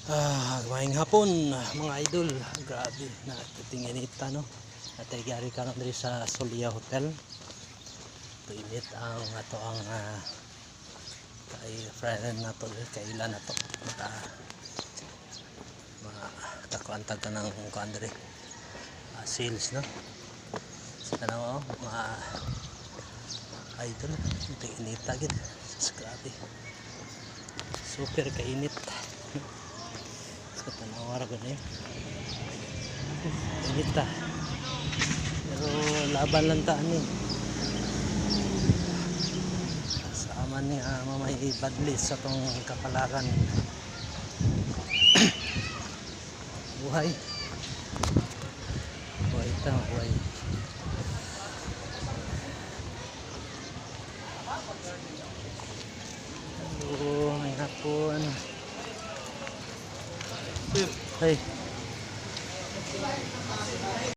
Maayong hapon mga idol. Grabe na tingin ita no. Atay gari ka na diri sa Solia Hotel. Init ang ato ang kay friend na to kay ilan na to. Makakuantag ka ng kuan diri. Sales no. Sa tanaw mga idol tingin ita gid. Grabe. Super kainit. Tanawar ko na yun init ta pero laban lang ta ni sa aman ni mamay badlis sa tong kapalaran buhay buhay ta buhay hello may hapon. Hey.